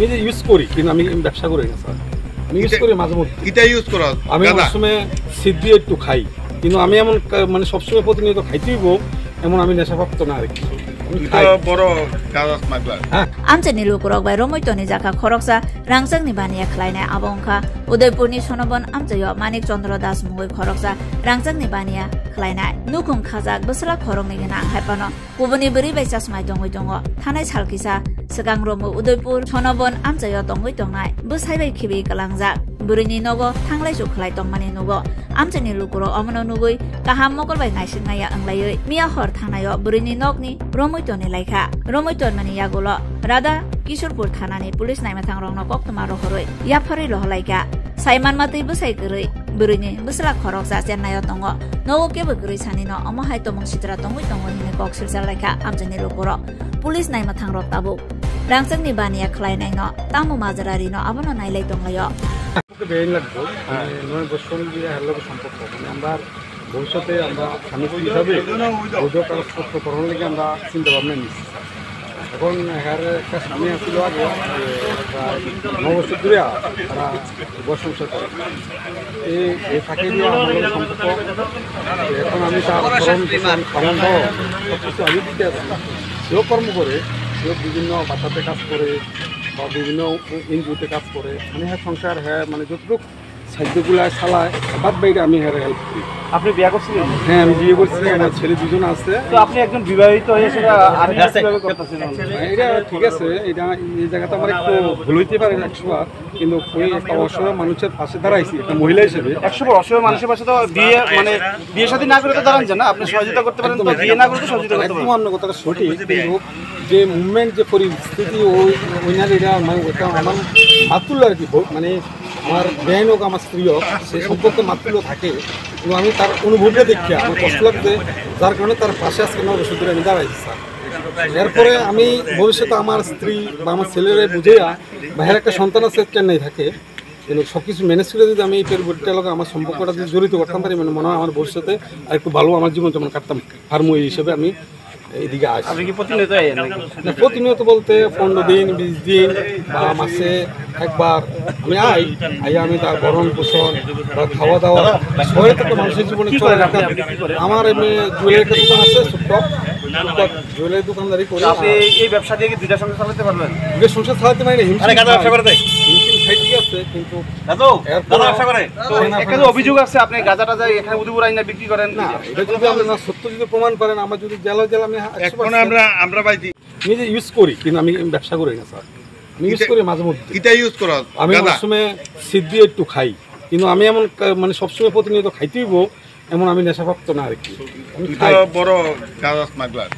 নিজে ইউজ করি, কিন্তু আমি ব্যবসা করি না স্যার। আমি ইউজ করি মাঝে মধ্যে। কিটা ইউজ করো? আমি সবসময় সিদ্ধি একটু খাই, কিন্তু আমি এমন মানে সবসময় প্রতিনিয়ত খাইতেইব এমন আমি নেশাপ্রাপ্ত না আর কি। Amchani lukurok by Romoitoni Jaka Koroksa, Rangsang Nibania Kleine Abonka, Udaipurni Sonobon Amchayo, Manik Chandra Das Mugoi Koroksa, Rangsang Nibania Kleine, Nukung Kazak, Busra Koromigana, Hypano, Ubuni Buri by Jasmai Dongo, Tanai Halkisa, Sagang Romo, Udaipur, Sonobon Amchayo Dongoitongai, Bus Highway Kibi Kalangzak, Burini Nogo, Tanglai Suklai Dongmani Nogo, Amchani Lukuro, Omano Nugui, Kaham Mogol by Nashimaya and Lay, Mia Hor Tanayo, Burini Nogni, Romoitoni Laika, Romoiton Maniagulo, Rada, Kishorpur Tanani, Police Naimatang Rono Koktomaro Horoi, Yapari Loholaika, Simon Mati Busai, Burini, Busla Koroksa, and Nayotongo, no Kebugri Sanino, Omohaito Monsitra Tonguitongo in the Coxil Salaka, Amchani Lukuro, Police Naimatang Rotabu, Rangsang Nibania Kleinino, Tamu Mazarino, Abono Nailatongo. বেআইন লাগবে নয় বছর দিয়ে hello সম্পর্ক মানে আমরা ভবিষ্যতে আমরা স্বামী হিসাবে বৈধ কাগজপত্র করার লেগে আমরা চিন্তা ভাবনা নিচ্ছি। এখন এখানে একটা স্বামী আসছিল আগে প্রায় 9 বছর ধরে তারা ঘর সংসার করে এই ফাঁকে দিয়ে আমাদের সম্পর্ক। এখন আমি তার খাওয়ান দাওয়া সব কিছু আমি দিতে আছি। সেও কর্ম করে, সেও বিভিন্ন বাচ্চাতে কাজ করে বা বিভিন্ন এনজিওতে কাজ করে, মানে হ্যাঁ সংসার হ্যাঁ মানে যতটুকু সাহায্যগুলো চালায় বাদ বাইরে আমি হ্যাঁ হেল্প করি। আপনি বিয়ে করছিলেন? হ্যাঁ আমি বিয়ে করছি, আমার ছেলে দুজন আছে। তো আপনি একজন বিবাহিত হয়ে সেটা আর কিভাবে করতেছেন? এটা ঠিক আছে, এটা এই জায়গাটা আমার একটু ভুল হইতে পারে 100বার, কিন্তু ওই একটা অসহায় মানুষের পাশে দাঁড়াইছি একটা মহিলা হিসেবে। 100বার অসহায় মানুষের পাশে তো বিয়ে মানে বিয়ে শাদী না করে তো দাঁড়ান যায় না, আপনি সহযোগিতা করতে পারেন, তো বিয়ে না করে তো সহযোগিতা করতে পারেন। আপনার কথাটা সঠিক, কিন্তু যে মুভমেন্ট যে পরিস্থিতি ওই না এটা মানে ওটা আমার মাতুল্য আর কি, মানে আমার বেআইন হোক আমার স্ত্রী হোক সে সম্পর্কে মাতুল্য থাকে, কিন্তু আমি তার অনুভবটা দেখি আমার কষ্ট লাগছে, যার কারণে তার পাশে আজকে 9 বছর ধরে আমি দাঁড়াইছি স্যার। এরপরে আমি ভবিষ্যতে আমার স্ত্রী বা আমার ছেলেরা বুঝেয়া বাইরের একটা সন্তান আছে চেন্নাই থাকে, কিন্তু সব কিছু ম্যানেজ করে যদি আমি এই পরিবর্তনের লগে আমার সম্পর্কটা যদি জড়িত করতাম পারি, মানে মনে হয় আমার ভবিষ্যতে আর একটু ভালো আমার জীবন যেমন কাটতাম ফার্মই হিসেবে আমি এইদিকে আসি। আপনি কি প্রতিনিয়ত না প্রতিনিয়ত বলতে 15 দিন 20 দিন বা মাসে একবার আমি আইয়া আমি তার ভরণ পোষণ বা খাওয়া দাওয়া সহায়তা তো মানুষের জীবনে চলে রাখা। আমার এমনি জুয়েলারি দোকান আছে, ছোট্ট জুয়েলারি দোকানদারি করে। আপনি এই ব্যবসা দিয়ে কি দুইটা সংসার চালাতে পারবেন? দুটো সংসার চালাতে পারি না, ব্যবসা করে দেয় ঠিক আছে, কিন্তু ব্যবসা করে তো এখানে অভিযোগ আছে আপনি গাঁজা টাজা এখানে উদয়পুর আইনা বিক্রি করেন না। এটা যদি আপনি সত্য যদি প্রমাণ করেন, আমার যদি জেলা আমি এখন আমরা ভাই নিজে ইউজ করি, কিন্তু আমি ব্যবসা করি না স্যার। আমি ইউজ করি মাঝে মধ্যে। কিটা ইউজ করো? আমি সবসময় সিদ্ধি একটু খাই, কিন্তু আমি এমন মানে সবসময় প্রতিনিয়ত খাইতেইব এমন আমি নেশাপ্রাপ্ত না আর কি। বড় গাঁজা স্মাগলার।